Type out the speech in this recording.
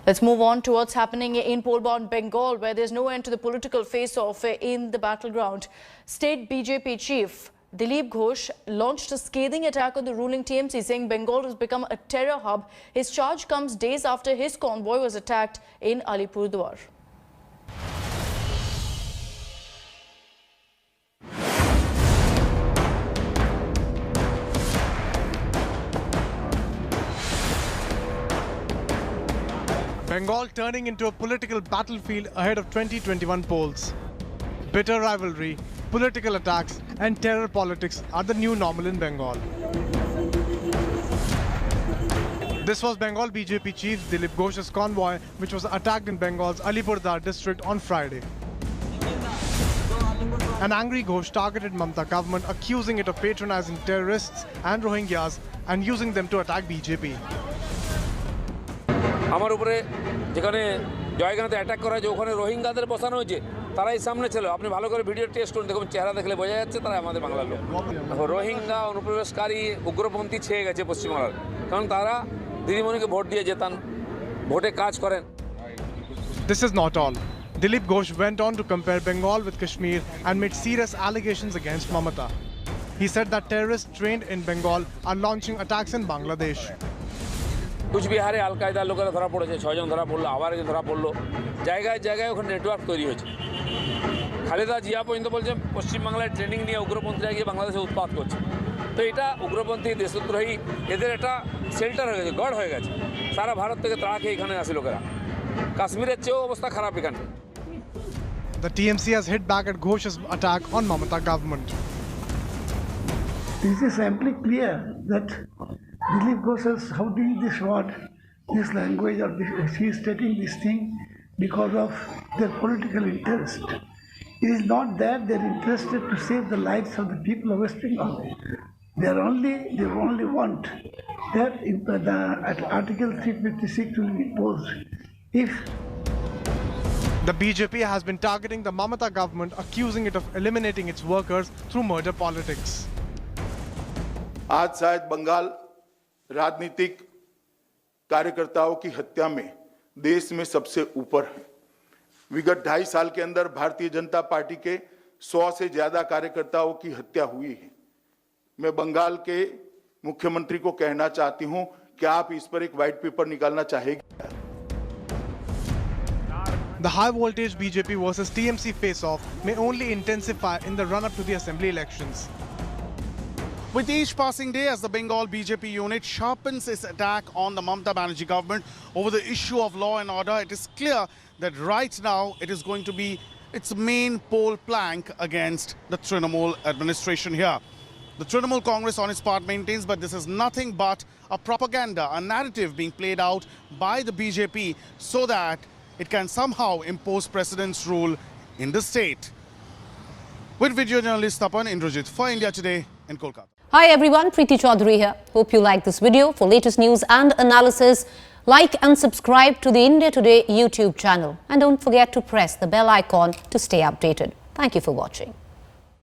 Let's move on to what's happening in poll-bound Bengal, where there's no end to the political face-off in the battleground. State BJP chief Dilip Ghosh launched a scathing attack on the ruling TMC, saying Bengal has become a terror hub. His charge comes days after his convoy was attacked in Alipurduar. Bengal turning into a political battlefield ahead of 2021 polls. Bitter rivalry, political attacks and terror politics are the new normal in Bengal. This was Bengal BJP chief Dilip Ghosh's convoy, which was attacked in Bengal's Alipurduar district on Friday. An angry Ghosh targeted Mamata government, accusing it of patronizing terrorists and Rohingyas and using them to attack BJP. আমার উপরে যেখানে জয়গাঁতে attack করা যে ওখানে রোহিঙ্গাদের বসানো হয়েছে তারাই সামনে ছিল। আপনি ভালো করে ভিডিও টেস্ট করুন, দেখুন চেহারা দেখলে বোঝা যাচ্ছে তারা আমাদের বাংলার লোক। রোহিঙ্গা অনুপ্রবেশকারী উগ্রপন্থী ছেয়ে গেছে পশ্চিমবাংলার, কারণ তারা দিদিমণিকে ভোট দিয়ে যেতান, ভোটে কাজ করেন। This is not all. Dilip Ghosh went on to compare Bengal with Kashmir and made serious allegations against Mamata. He said that terrorists trained in Bengal are launching attacks in Bangladesh. কুচবিহারে আল কায়দার লোকেরা ধরা পড়েছে, 6 জন ধরা পড়লো, আবার একজন ধরা পড়লো। জায়গায় জায়গায় ওখানে নেটওয়ার্ক তৈরি হয়েছে। খালেদা জিয়া পর্যন্ত বলছে পশ্চিমবাংলায় ট্রেনিং নিয়ে উগ্রপন্থীরা গিয়ে বাংলাদেশে উৎপাত করছে। তো এটা উগ্রপন্থী, দেশদ্রোহী, এদের একটা শেল্টার হয়ে গেছে, গড় হয়ে গেছে। সারা ভারত থেকে তাড়া খেয়ে এখানে আসে লোকেরা। কাশ্মীরের চেয়েও অবস্থা খারাপ এখানে। The TMC has hit back at Ghosh's attack on Mamata government. This is amply clear that Dilip Ghosh is shouting this word, this language, or he is stating this thing because of their political interest. It is not that they are interested to save the lives of the people of West Bengal. They only want that the Article 356 will be imposed. If The BJP has been targeting the Mamata government, accusing it of eliminating its workers through murder politics. आज शायद बंगाल राजनीतिक कार्यकर्ताओं की हत्या में देश में सबसे ऊपर है। विगत 2.5 साल के अंदर भारतीय जनता पार्टी के 100 से ज्यादा कार्यकर्ताओं की हत्या हुई है। मैं बंगाल के मुख्यमंत्री को कहना चाहती हूं कि आप इस पर एक व्हाइट पेपर निकालना चाहेंगे। The high voltage BJP versus TMC face-off may only intensify in the run-up to the assembly elections. With each passing day, as the Bengal BJP unit sharpens its attack on the Mamata Banerjee government over the issue of law and order, it is clear that right now it is going to be its main poll plank against the Trinamool administration here. The Trinamool Congress on its part maintains, but this is nothing but a propaganda, a narrative being played out by the BJP so that it can somehow impose precedence rule in the state. With video journalist Tapan Indrajit for India Today in Kolkata. Hi everyone, Preeti Chaudhary here. Hope you like this video. For latest news and analysis, like and subscribe to the India Today YouTube channel. And don't forget to press the bell icon to stay updated. Thank you for watching.